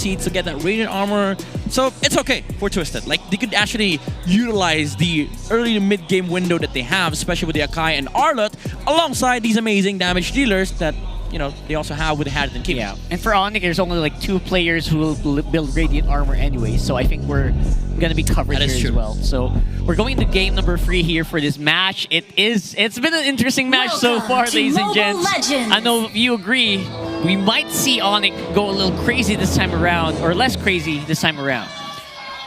seeds to get that radiant armor. So it's okay for Twisted. Like, they could actually utilize the early to mid game window that they have, especially with the Akai and Arlott, alongside these amazing damage dealers that, you know, they also have with Hadid and Kim. Yeah, and for Onic, there's only like 2 players who will build Radiant Armor anyway, so I think we're gonna be covered here as well. So we're going to game number 3 here for this match. It's been an interesting match so far, ladies and gents. Legends. I know if you agree, we might see Onic go a little crazy this time around, or less crazy this time around.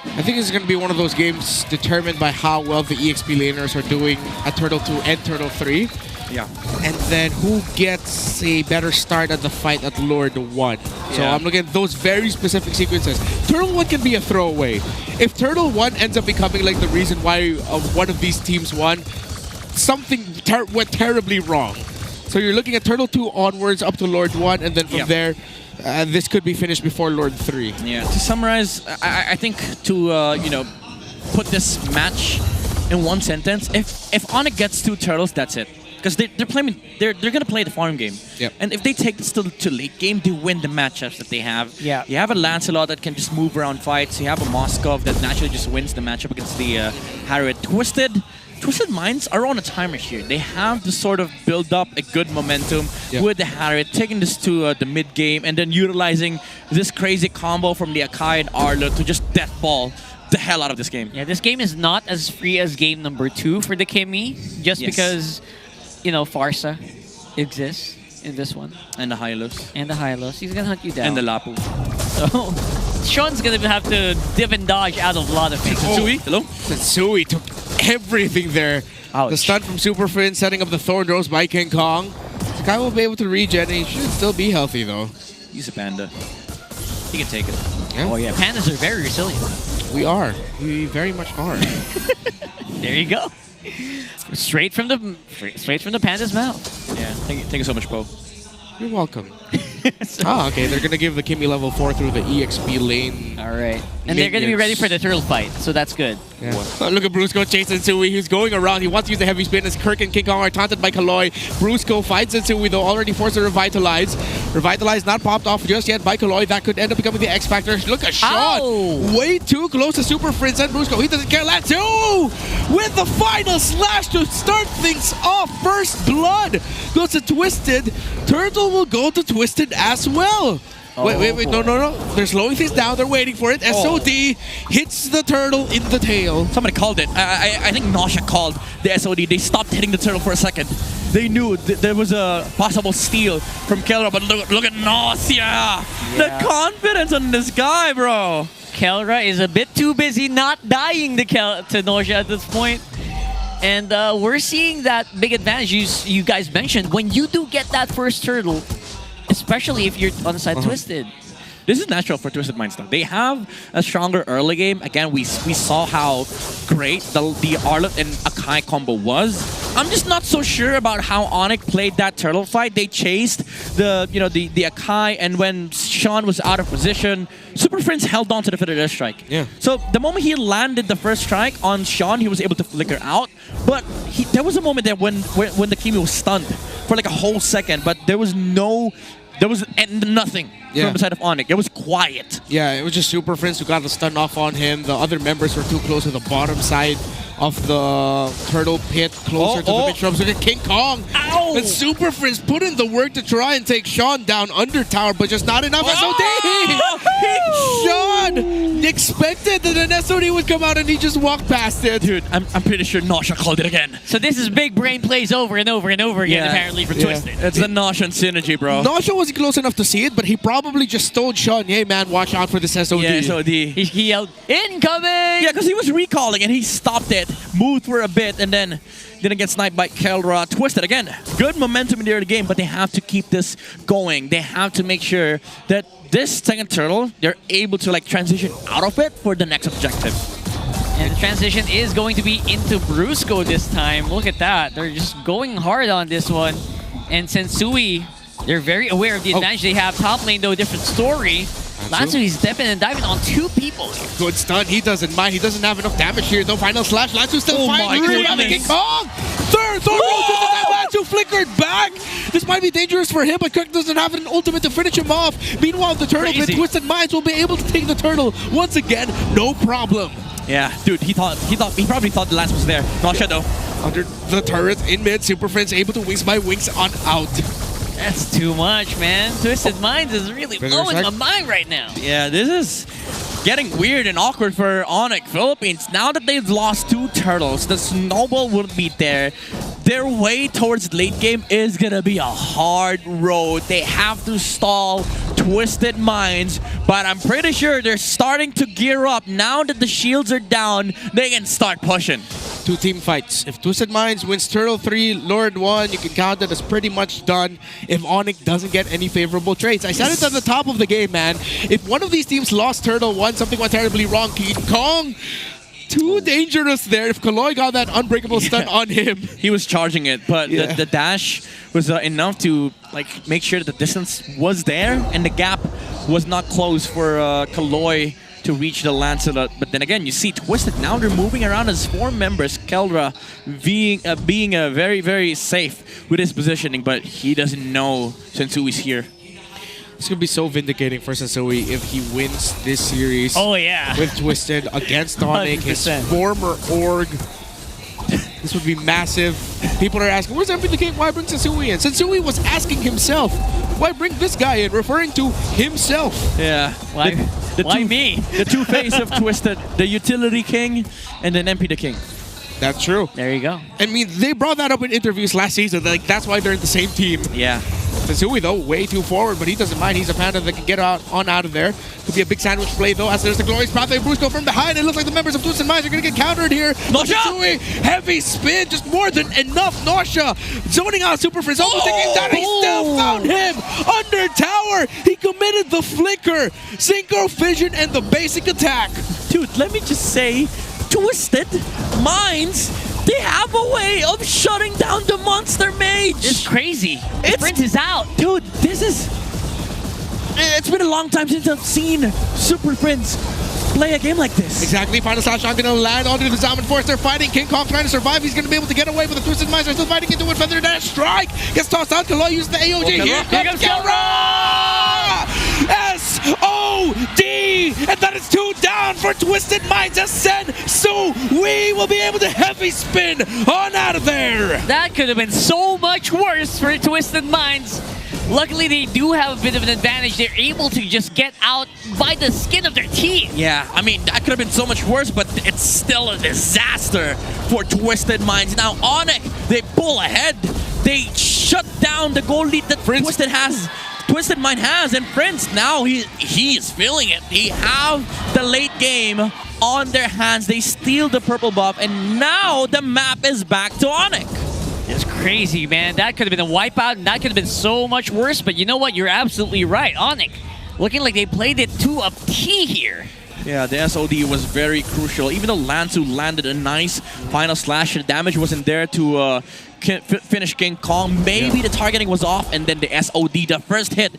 I think it's going to be one of those games determined by how well the EXP laners are doing at Turtle 2 and Turtle 3. Yeah. And then who gets a better start at the fight at Lord 1. So Yeah. I'm looking at those very specific sequences. Turtle 1 can be a throwaway. If Turtle 1 ends up becoming like the reason why one of these teams won, something went terribly wrong. So you're looking at Turtle 2 onwards up to Lord 1, and then from there, this could be finished before Lord 3. Yeah. To summarize, I think to you know, put this match in one sentence, if Onic gets 2 turtles, that's it. Because they're gonna play the farm game. Yep. And if they take this to late game, they win the matchups that they have. Yeah. You have a Lancelot that can just move around fights. You have a Moskov that naturally just wins the matchup against the Harriet. Twisted Minds are on a timer here. They have to sort of build up a good momentum with the Harriet, taking this to the mid game, and then utilizing this crazy combo from the Akai and Arlo to just deathball the hell out of this game. Yeah, this game is not as free as game number 2 for the Kimmy, just because, you know, Farsa exists in this one. And the Hylos. And the Hylos. He's gonna hunt you down. And the Lapu. So, Sean's gonna have to dip and dodge out of a lot of things. Sui, hello? Setsui took everything there. Ouch. The stun from Super Friend, setting up the Thorn Rose by King Kong. The guy will be able to regen, and he should still be healthy though. He's a panda. He can take it. Yeah. Oh yeah, pandas are very resilient. We are. We very much are. There you go. Straight from the panda's mouth. Yeah, thank you so much, Bo. You're welcome. Okay, they're gonna give the Kimmy level 4 through the EXP lane. All right, and they're gonna be ready for the turtle fight, so that's good. Yeah. Look at Brusco chasing Sui. He's going around. He wants to use the heavy spin as Kirk and King Kong are taunted by Kaloy. Brusco fights Sui though, already forced to revitalize. Revitalize not popped off just yet by Kaloy. That could end up becoming the X Factor. Look at Sean. Ow. Way too close to Super Prince and Brusco. He doesn't care. Let's go with the final slash to start things off. First blood goes to Twisted. Turtle will go to Twisted as well. Wait, no. They're slowing things down. They're waiting for it. SOD hits the turtle in the tail. Somebody called it. I think Nausea called the SOD. They stopped hitting the turtle for a second. They knew there was a possible steal from Kelra, but look at Nausea. Yeah. The confidence on this guy, bro. Kelra is a bit too busy not dying to Nausea at this point. And we're seeing that big advantage you guys mentioned. When you do get that first turtle, especially if you're on the side Twisted. This is natural for Twisted Minds though. They have a stronger early game. Again, we saw how great the Arlott and Akai combo was. I'm just not so sure about how Onic played that turtle fight. They chased the Akai, and when Sean was out of position, Super Friends held on to the Fiddler Strike. Yeah. So the moment he landed the first strike on Sean, he was able to flicker out. But there was a moment there when the Kimi was stunned for like a whole second, but there was nothing from the side of Onic. It was quiet. Yeah, it was just Super Friends who got the stun off on him. The other members were too close to the bottom side of the turtle pit, closer to the big shrubs. Look at King Kong. Ow! And Super Friends put in the work to try and take Sean down under tower, but just not enough. SOD! Sean expected that an SOD would come out and he just walked past it. Dude, I'm pretty sure Nausea called it again. So this is big brain plays over and over and over again, apparently, for Twisted. It's the Nausea synergy, bro. Nausea wasn't close enough to see it, but he probably just told Sean, hey man, watch out for this SOD. Yeah, SOD. He yelled, incoming! Yeah, because he was recalling and he stopped it, moved for a bit, and then didn't get sniped by Kelra. Twisted again. Good momentum in the early game, but they have to keep this going. They have to make sure that this second turtle, they're able to like transition out of it for the next objective. And the transition is going to be into Brusco this time. Look at that. They're just going hard on this one. And Sensui, they're very aware of the advantage they have. Top lane, though, different story. Lansui's stepping and diving on 2 people here. Good stun. He doesn't mind. He doesn't have enough damage here. No final slash. Lansu still fighting. King Kong Third Thorn goes into that Lanzu flickered back. This might be dangerous for him, but Kirk doesn't have an ultimate to finish him off. Meanwhile, the turtle with Twisted Minds will be able to take the turtle once again, no problem. Yeah, dude, he probably thought the lance was there. Nausea though. Under the turret in mid, Super Friends able to wings by wings on out. That's too much, man. Twisted Minds is really blowing my mind right now. Yeah, this is getting weird and awkward for Onic Philippines. Now that they've lost 2 turtles, the snowball wouldn't be there. Their way towards late game is gonna be a hard road. They have to stall Twisted Minds, but I'm pretty sure they're starting to gear up. Now that the shields are down, they can start pushing. 2 team fights. If Twisted Minds wins Turtle 3, Lord 1, you can count that as pretty much done if Onic doesn't get any favorable trades. I said it at the top of the game, man. If one of these teams lost Turtle 1, something went terribly wrong. King Kong, too dangerous there. If Kaloy got that unbreakable stun on him. He was charging it, but the dash was enough to like make sure that the distance was there and the gap was not closed for Kaloy to reach the Lancelot. But then again, you see Twisted, now they're moving around as 4 members. Kelra being very, very safe with his positioning, but he doesn't know Sensui's here. It's going to be so vindicating for Sensui if he wins this series. Oh, yeah. With Twisted against Onic, his former org. This would be massive. People are asking, where's MLBB? Why bring Sensui in? Sensui was asking himself, why bring this guy in? Referring to himself. Yeah. Why me? The 2 face of Twisted, the utility king and then MP the king. That's true. There you go. I mean, they brought that up in interviews last season. Like, that's why they're in the same team. Yeah. Sensui, though, way too forward, but he doesn't mind. He's a panda that can get out of there. Could be a big sandwich play, though, as there's the glorious pathway. Brusco from behind. It looks like the members of Twisted Minds are going to get countered here. Nausea! Sensui, heavy spin, just more than enough. Nausea zoning out Super Friends, almost taking him down. He still found him under tower. He committed the flicker, synchro fission, and the basic attack. Dude, let me just say, Twisted Minds, they have a way of shutting down the Monster Mage. It's crazy. Prince is out. Dude, it's been a long time since I've seen Super Prince play a game like this. Exactly. Final slash on going to land onto the Salmon Force. They're fighting. King Kong trying to survive. He's going to be able to get away, but the Twisted Minds are still fighting into it. Feather Dash Strike. Gets tossed out. Kaloy uses the AOG. Here comes Kelra! S-O-D! And that is 2 down for Twisted Minds. Ascend. So we will be able to heavy spin on out of there. That could have been so much worse for Twisted Minds. Luckily, they do have a bit of an advantage. They're able to just get out by the skin of their teeth. Yeah, I mean, that could have been so much worse, but it's still a disaster for Twisted Minds. Now, Onic, they pull ahead. They shut down the goal lead that Twisted Mind has, and Prince, now he is feeling it. They have the late game on their hands. They steal the purple buff, and now the map is back to Onic. It's crazy, man. That could have been a wipeout, and that could have been so much worse. But you know what? You're absolutely right. Onic, looking like they played it to a T here. Yeah, the SOD was very crucial. Even though Lanzu landed a nice final slash, the damage wasn't there to finish King Kong. Maybe the targeting was off, and then the SOD, the first hit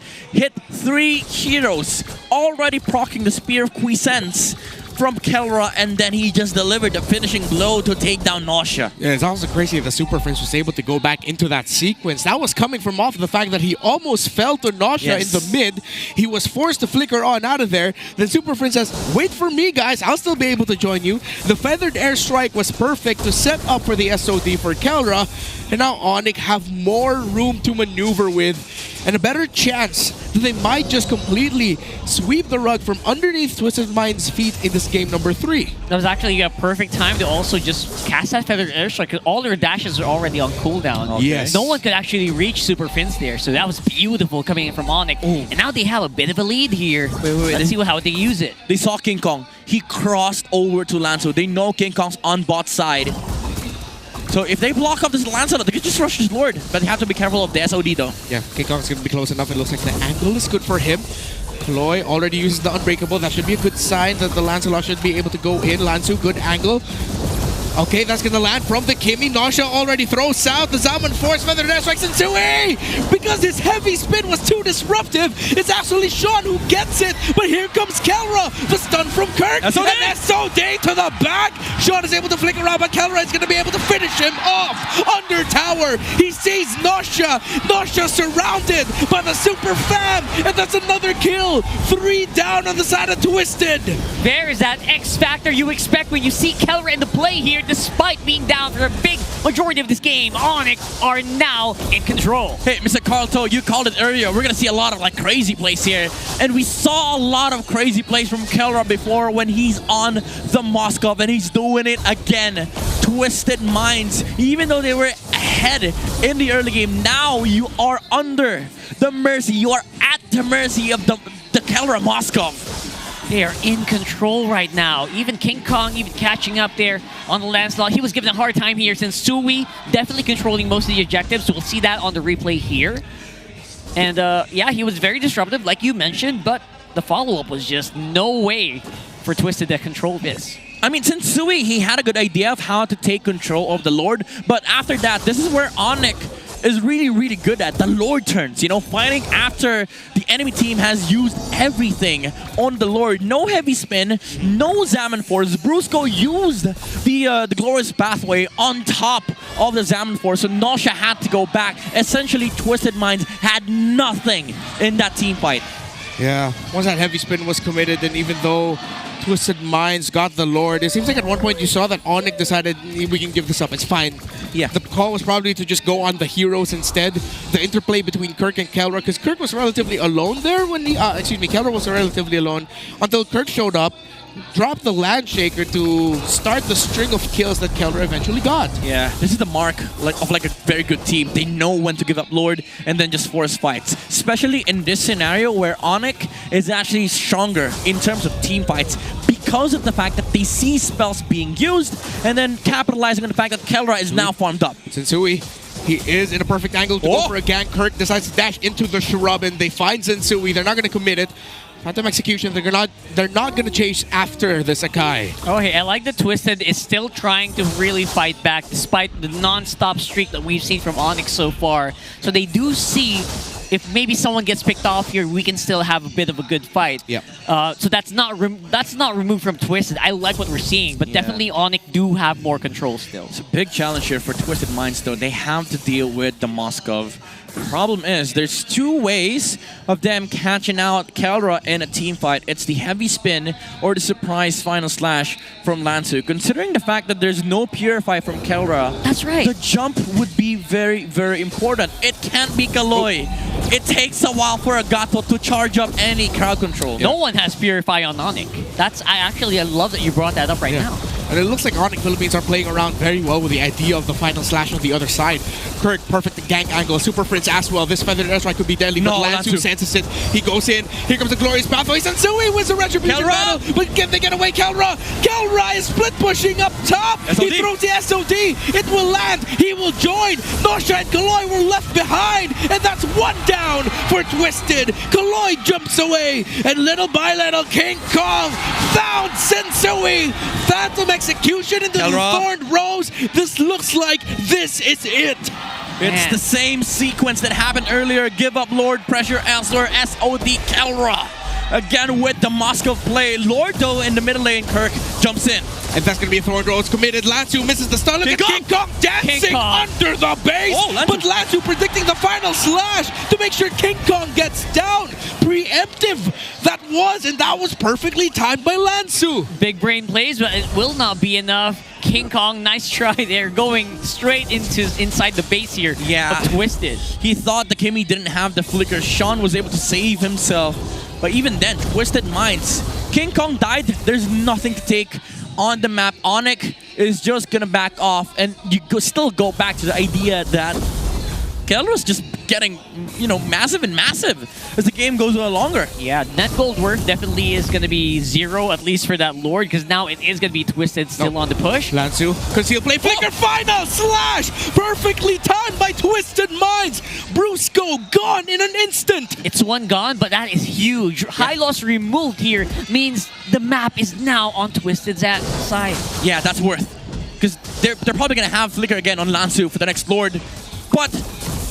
3 heroes, already proccing the Spear of Quiescence from Kelra, and then he just delivered the finishing blow to take down Nausea. Yeah, it's also crazy that Super Prince was able to go back into that sequence. That was coming from off the fact that he almost fell to Nausea in the mid. He was forced to flicker on out of there. Then Super Prince says, wait for me, guys. I'll still be able to join you. The feathered airstrike was perfect to set up for the SOD for Kelra. And now Onic have more room to maneuver with and a better chance that they might just completely sweep the rug from underneath Twisted Mind's feet in this game number 3. That was actually a perfect time to also just cast that feathered airstrike because all their dashes are already on cooldown. Okay. Yes. No one could actually reach Super Prince there, so that was beautiful coming in from Onic. Ooh. And now they have a bit of a lead here. Wait. Let's see how they use it. They saw King Kong. He crossed over to Lanzo. They know King Kong's on bot side. So if they block up this Lancelot, they can just rush his Lord. But they have to be careful of the SOD though. Yeah, King Kong's going to be close enough. It looks like the angle is good for him. Ploy already uses the Unbreakable. That should be a good sign that the Lancelot should be able to go in. Lanzu, good angle. Okay, that's gonna land from the Kimmy. Nausea already throws south. The Zaman Force Feather Dash strikes into Sui! Because his heavy spin was too disruptive, it's actually Sean who gets it. But here comes Kelra, the stun from Kirk. SOD! And SOD to the back. Sean is able to flick around, but Kelra is gonna be able to finish him off under tower. He sees Nausea. Nausea surrounded by the Super Fam. And that's another kill. 3 down on the side of Twisted. There is that X factor you expect when you see Kelra in the play here, despite being down for a big majority of this game. Onic are now in control. Hey, Mr. Carlto, you called it earlier. We're gonna see a lot of like crazy plays here, and we saw a lot of crazy plays from Kelra before when he's on the Moskov, and he's doing it again. Twisted Minds, even though they were ahead in the early game, now you are under the mercy. You are at the mercy of the Kelra Moskov. They are in control right now. Even King Kong even catching up there on the Lancelot. He was given a hard time here since Sui definitely controlling most of the objectives. So we'll see that on the replay here. And yeah, he was very disruptive like you mentioned, but the follow-up was just no way for Twisted to control this. I mean, since Sui, he had a good idea of how to take control of the Lord, but after that, this is where Onic is really, really good at the Lord turns, you know, fighting after the enemy team has used everything on the Lord. No heavy spin, no Zaman Force. Brusco used the Glorious Pathway on top of the Zaman Force, so Nausea had to go back. Essentially, Twisted Minds had nothing in that team fight. Yeah, once that heavy spin was committed, and even though Twisted Minds got the Lord, it seems like at one point you saw that Onic decided we can give this up, it's fine. Yeah. The call was probably to just go on the heroes instead. The interplay between Kirk and Kelra, because Kirk was relatively alone there when he, Kelra was relatively alone until Kirk showed up, dropped the Landshaker to start the string of kills that Kelra eventually got. Yeah, this is the mark of a very good team. They know when to give up Lord and then just force fights. Especially in this scenario where Onic is actually stronger in terms of team fights because of the fact that they see spells being used and then capitalizing on the fact that Kelra is now farmed up. Sensui, he is in a perfect angle to go for a gank. Kirk decides to dash into the shrub and they find Sensui. They're not going to commit it. Phantom Execution, they're not gonna chase after the Sakai. Oh, hey, I like that Twisted is still trying to really fight back despite the non-stop streak that we've seen from Onic so far. So they do see if maybe someone gets picked off here, we can still have a bit of a good fight. Yeah. So that's not removed from Twisted. I like what we're seeing, but definitely Onic do have more control still. It's a big challenge here for Twisted Minds, though. They have to deal with the Moskov. The problem is there's 2 ways of them catching out Kelra in a team fight. It's the heavy spin or the surprise final slash from Lansu. Considering the fact that there's no Purify from Kelra, that's right. The jump would be very, very important. It can't be Kaloy. It takes a while for a Gato to charge up any crowd control. No one has Purify on Onic. I love that you brought that up right now. And it looks like Onic Philippines are playing around very well with the idea of the final slash on the other side. Kirk, perfect gank angle. Super Prince as well. This feathered airstrike could be deadly, but Lansu senses it. He goes in. Here comes the Glorious Pathway. Sensui wins the Retribution battle, but can they get away? Kelra is split pushing up top. SOD. He throws the SOD. It will land. He will join. Nausea and Kaloy were left behind, and that's 1 down for Twisted. Kaloy jumps away, and little by little, King Kong found Sensui. Phantom Execution into the Thorned Rose. This looks like this is it. It's the same sequence that happened earlier. Give up Lord, pressure elsewhere, SOD Kelra. Again with the Moskov play. Lord, though, in the middle lane, Kirk jumps in. And that's going to be a Thorn Rose committed. Lansu misses the stun. Look at King Kong dancing under the base. But Lansu predicting the final slash to make sure King Kong gets down. Preemptive that was, and that was perfectly timed by Lansu. Big brain plays, but it will not be enough. King Kong, nice try there, going straight inside the base here. Yeah. Of Twisted. He thought the Kimmy didn't have the flicker. Sean was able to save himself. But even then, Twisted Minds. King Kong died. There's nothing to take on the map. Onic is just gonna back off, and you still go back to the idea that Kelra's just getting, you know, massive and massive as the game goes on longer. Yeah, net gold worth definitely is going to be 0, at least for that Lord, because now it is going to be Twisted still on the push. Lansu, conceal play, flicker, final slash! Perfectly timed by Twisted Minds! Brusco gone in an instant! It's 1 gone, but that is huge. High loss removed here means the map is now on Twisted's side. Yeah, that's worth. because they're probably going to have Flicker again on Lansu for the next Lord. But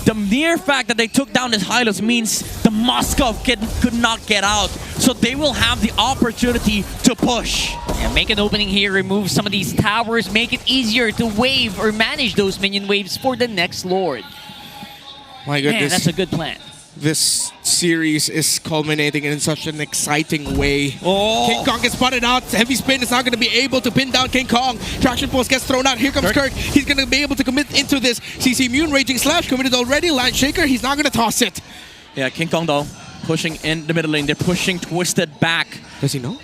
the mere fact that they took down this Hylos means the Moskov kid could not get out. So they will have the opportunity to push. Yeah, make an opening here, remove some of these towers, make it easier to wave or manage those minion waves for the next Lord. My goodness. Man, that's a good plan. This series is culminating in such an exciting way. Oh. King Kong gets spotted out. Heavy Spin is not going to be able to pin down King Kong. Traction Pulse gets thrown out. Here comes Kirk. He's going to be able to commit into this. CC Immune, Raging Slash committed already. Land Shaker, he's not going to toss it. Yeah, King Kong though, pushing in the middle lane. They're pushing Twisted back. Does he know?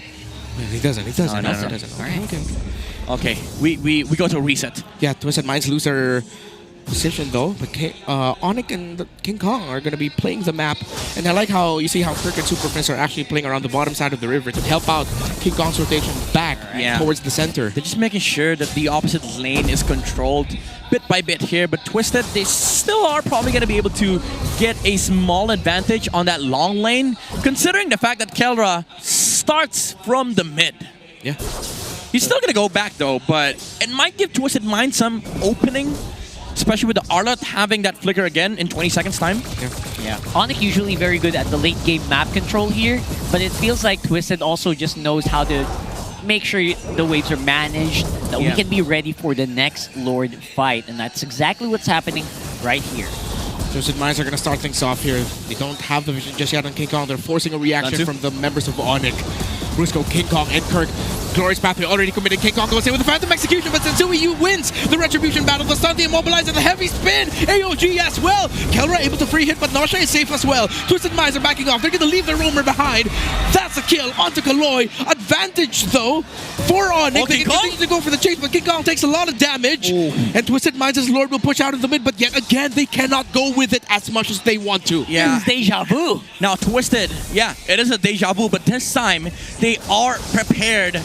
Yeah, he doesn't. He doesn't. No. He doesn't know. All right. Okay. Okay, we go to a reset. Yeah, Twisted Minds lose their position though, but Onic and King Kong are going to be playing the map, and I like how you see how Kirk and Super Prince are actually playing around the bottom side of the river to help out King Kong's rotation back towards the center. They're just making sure that the opposite lane is controlled bit by bit here, but Twisted, they still are probably going to be able to get a small advantage on that long lane, considering the fact that Kelra starts from the mid. Yeah. He's still going to go back though, but it might give Twisted Mind some opening, especially with the Arlott having that flicker again in 20 seconds time. Yeah. Onic usually very good at the late game map control here, but it feels like Twisted also just knows how to make sure the waves are managed, that we can be ready for the next Lord fight, and that's exactly what's happening right here. Twisted Minds are going to start things off here. They don't have the vision just yet on King Kong. They're forcing a reaction from the members of Onic. Brusco, King Kong, and Kirk. Glorious Pathway already committed. King Kong goes in with the Phantom Execution, but Sensui wins the Retribution battle. The stun, the Immobilize, and the heavy spin. AOG as well. Kelra able to free hit, but Nosha is safe as well. Twisted Minds are backing off. They're going to leave their roamer behind. That's a kill onto Kaloy. Advantage, though, for Onic. They continue to go for the chase, but King Kong takes a lot of damage. And Twisted Minds' Lord will push out of the mid, but yet again, they cannot go with it as much as they want to. Yeah. It's deja vu. Now Twisted, yeah, it is a deja vu, but this time they are prepared.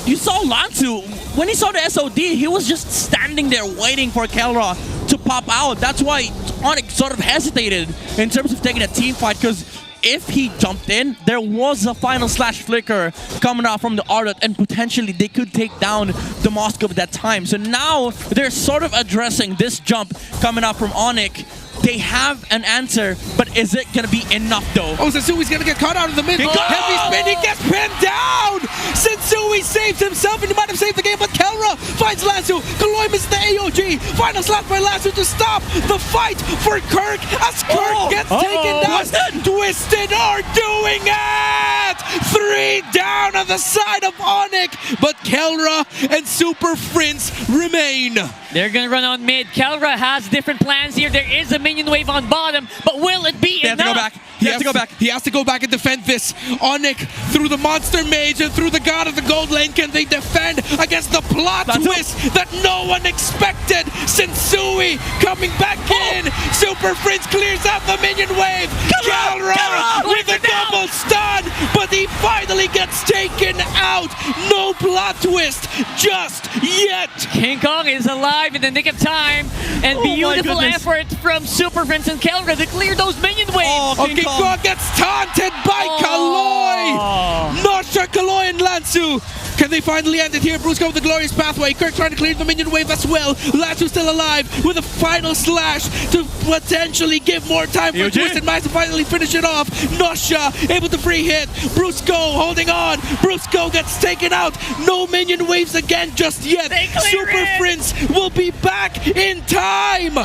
You saw Lansu, when he saw the SOD, he was just standing there waiting for Kelra to pop out. That's why Onic sort of hesitated in terms of taking a team fight, because if he jumped in, there was a final slash flicker coming out from the Arlott, and potentially they could take down the Moskov at that time. So now they're sort of addressing this jump coming out from Onic. They have an answer, but is it going to be enough though? Oh, Sensui's going to get caught out of the mid. Heavy spin, he gets pinned down! Sensui saves himself, and he might have saved the game, but Kelra finds Lansu. Kaloy misses the AOG. Final slap by Lansu to stop the fight for Kirk as Kirk gets taken down. Twisted are doing it! 3 down on the side of Onic, but Kelra and Super Prince remain. They're going to run on mid. Kelra has different plans here. There is a minion wave on bottom, but will it be enough? They have to go back. He has to go back. He has to go back and defend this. Onic through the Monster Mage and through the God of the Gold Lane. Can they defend against the plot twist that no one expected? Sensui coming back in. Super Prince clears out the minion wave. Kelra with a double stun, but he finally gets taken out. No plot twist just yet. King Kong is alive in the nick of time, and beautiful effort from Super Prince and Kelra to clear those minion waves. King Kong gets taunted by Kaloy. Nosha, Kaloy, and Lansu. Can they finally end it here? Brusco with the Glorious Pathway. Kirk trying to clear the minion wave as well. Lansu still alive with a final slash to potentially give more time for Twisted Minds to finally finish it off. Nosha able to free hit. Brusco holding on. Brusco gets taken out. No minion waves again just yet. Super Prince will be back in time.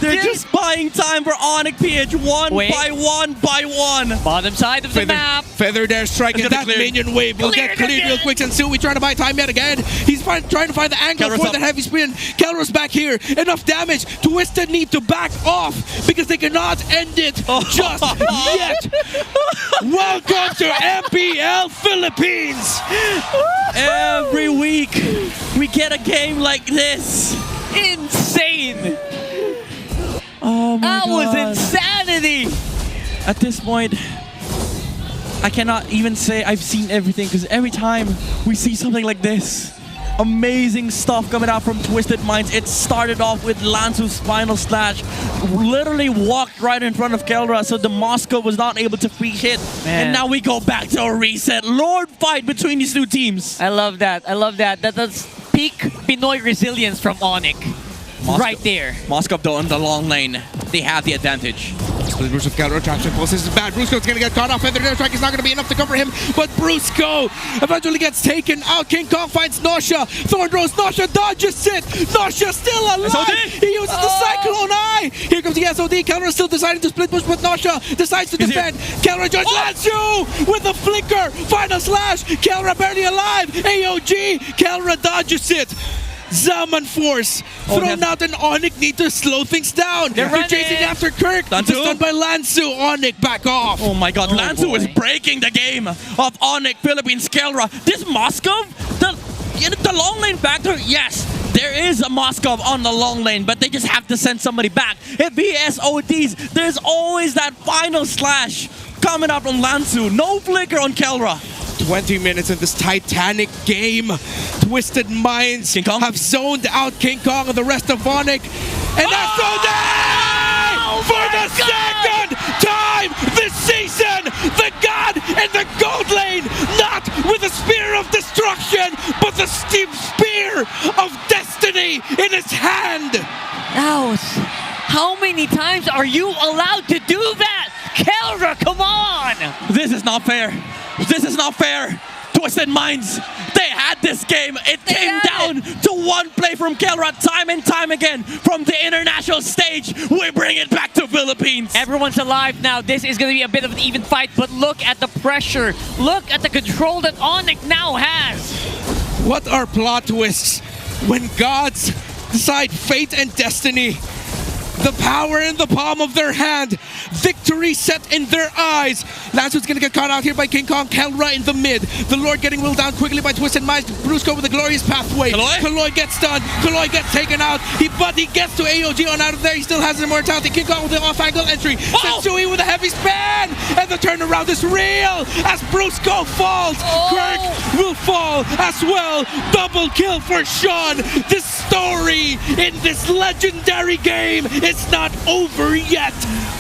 They're just buying time for Onic PH one by one. Bottom side of the map. Feather there striking that minion wave will get cleared real quick. Sensui trying to buy time yet again. He's trying to find the angle for the heavy spin. Kelra's back here. Enough damage. Twisted need to back off because they cannot end it just yet. Welcome to MPL Philippines. Every week we get a game like this. Insane. Oh my that God. was insanity. At this point, I cannot even say I've seen everything, because every time we see something like this, Amazing stuff coming out from Twisted Minds. It started off with Lanzu's final slash. Literally walked right in front of Kelra, so the Moscow was not able to free hit. Man. And now we go back to a reset. Lord fight between these two teams. I love that. I love that. That's peak Pinoy resilience from Onic. Right there. Moscow though on the long lane. They have the advantage. Split Bruce with counter attraction pulse. This is bad. Brusco's gonna get caught off, and the air strike is not gonna be enough to cover him. But Brusco eventually gets taken out. King Kong finds Nausea. Thorn Rose. Nausea dodges it. Nausea still alive. SOD. He uses the Cyclone Eye. Here comes the SOD. Kelra still deciding to split push, but Nausea decides to defend. Kelra joins Lanzu with a flicker. Final slash. Kelra barely alive. AOG. Kelra dodges it. Zaman Force thrown out, and Onic need to slow things down. They're chasing after Kirk. Just done by Lanzu. Onic back off. Oh my god, Lanzu is breaking the game of Onic, Philippines, Kelra. This Moskov, the long lane factor, yes, there is a Moskov on the long lane, but they just have to send somebody back. If he SODs, there's always that final slash coming up from Lanzu. No flicker on Kelra. 20 minutes in this titanic game. Twisted Minds have zoned out King Kong and the rest of Onic. And that's for the second time this season! The God in the gold lane, not with the Spear of Destruction, but the steep Spear of Destiny in his hand! House, how many times are you allowed to do that? Kelra, come on! This is not fair. This is not fair. Twisted Minds, they had this game. It came down to one play from Kelra time and time again. From the international stage, we bring it back to Philippines. Everyone's alive now. This is going to be a bit of an even fight, but look at the pressure. Look at the control that Onic now has. What are plot twists when gods decide fate and destiny? The power in the palm of their hand. Victory set in their eyes. Lanzu's gonna get caught out here by King Kong. Kelra in the mid. The Lord getting willed down quickly by Twisted Minds. Brusco with a glorious pathway. Kaloy gets done. Kaloy gets taken out. But he gets to AOG on out of there. He still has immortality. King Kong with the off-angle entry. Sensui with a heavy span. And the turnaround is real as Brusco falls. Kirk will fall as well. Double kill for Sean. This story in this legendary game is not over yet.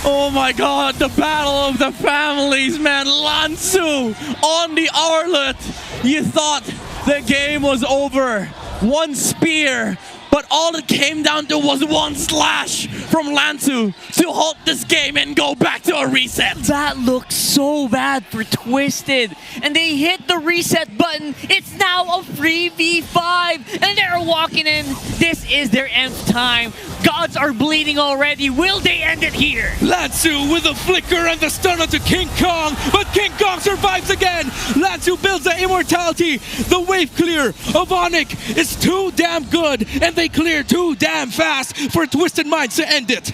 Oh my god, the battle of the families, man. Lanzu on the Arlet. You thought the game was over. One spear, but all it came down to was one slash from Lanzu to halt this game and go back to a reset. That looks so bad for Twisted. And they hit the reset button. It's now a 3v5. And they're walking in. This is their nth time. Gods are bleeding already. Will they end it here? Lanzu with a flicker and the stun onto King Kong. But King Kong survives again. Lanzu builds the immortality. The wave clear of Onic is too damn good. And they clear too damn fast for Twisted Minds to end it.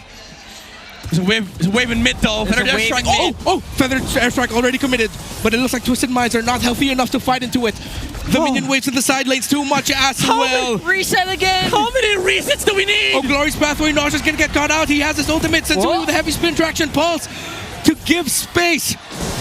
There's a wave in mid though. Feathered airstrike. Feathered airstrike already committed. But it looks like Twisted Minds are not healthy enough to fight into it. The minion waves in the side lanes too much as well. Reset again. How many resets do we need? Oh, glorious pathway. Nausea's gonna get caught out. He has his ultimate. Sensui with a heavy spin traction pulse to give space.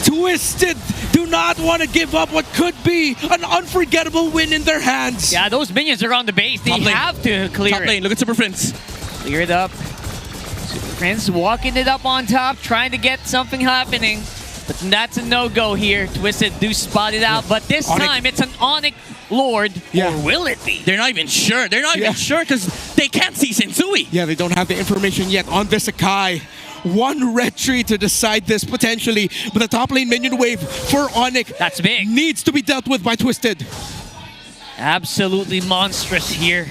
Twisted do not want to give up what could be an unforgettable win in their hands. Yeah, those minions are on the base. They have to clear Top lane. it. Look at Super Prince. Clear it up. Super Prince walking it up on top, trying to get something happening. But that's a no-go here. Twisted do spot it out, but this time it's an Onic Lord. Or will it be? They're not even sure. They're not even sure because they can't see Sensui. Yeah, they don't have the information yet on this Akai. One red tree to decide this potentially, but the top lane minion wave for Onic that's big. Needs to be dealt with by Twisted. Absolutely monstrous here.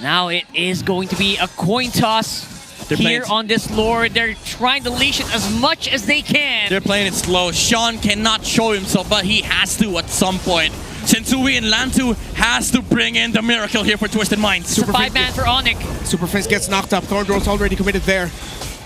Now it is going to be a coin toss. Here on this Lord, they're trying to leash it as much as they can. They're playing it slow. Sean cannot show himself, but he has to at some point. Sensui and Lanzu has to bring in the miracle here for Twisted Minds. Super 5-man for Onic. Super Fist gets knocked up. Thorn Rose already committed there.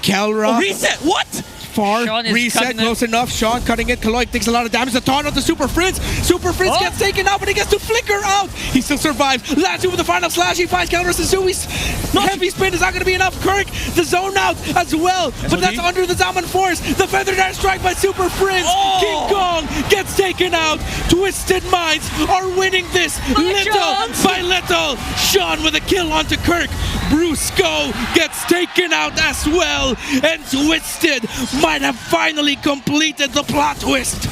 Kelra. Reset, what? far. Sean is Reset cutting close enough. Sean cutting it. Kaloik takes a lot of damage. The taunt on the Super Prince. Super Prince gets taken out, but he gets to flicker out. He still survives. Lanzu with the final slash. He finds counter Suzui's heavy spin is not going to be enough. Kirk, the zone out as well. But that's under the Zaman Force. The Feather Dash strike by Super Prince. King Kong gets taken out. Twisted Minds are winning this little by little. Sean with a kill onto Kirk. Brusco gets taken out as well. And Twisted might have finally completed the plot twist.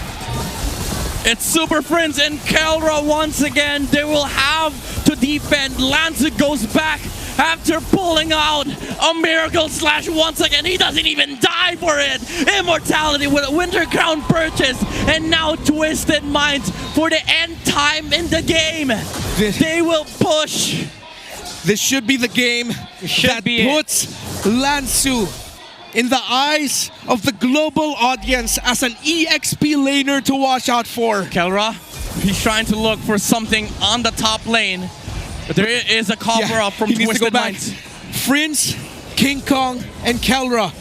It's Super Prince and Kelra once again. They will have to defend. Lanza goes back after pulling out a Miracle Slash once again. He doesn't even die for it. Immortality with a Winter Crown purchase. And now Twisted Minds for the end time in the game. They will push. This should be the game that puts Lanzu in the eyes of the global audience as an EXP laner to watch out for. Kelra, he's trying to look for something on the top lane. But there is a cover up from Twisted Minds. Prince, King Kong, and Kelra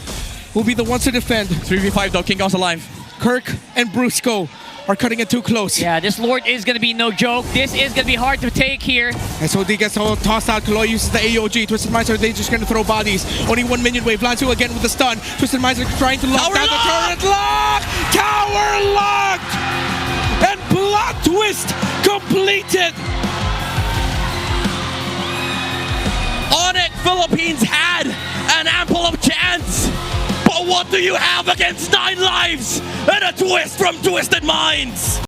will be the ones to defend. 3v5 though, King Kong's alive. Kirk and Brusco are cutting it too close. Yeah, this Lord is going to be no joke. This is going to be hard to take here. SOD gets tossed out. Kaloy uses the AOG. Twisted Minds are they just going to throw bodies. Only one minion wave. Lanzu again with the stun. Twisted Minds are trying to lock down the turret. Lock! Tower locked! And plot twist completed! Onic Philippines had an ample of chance. But what do you have against 9 lives and a twist from Twisted Minds?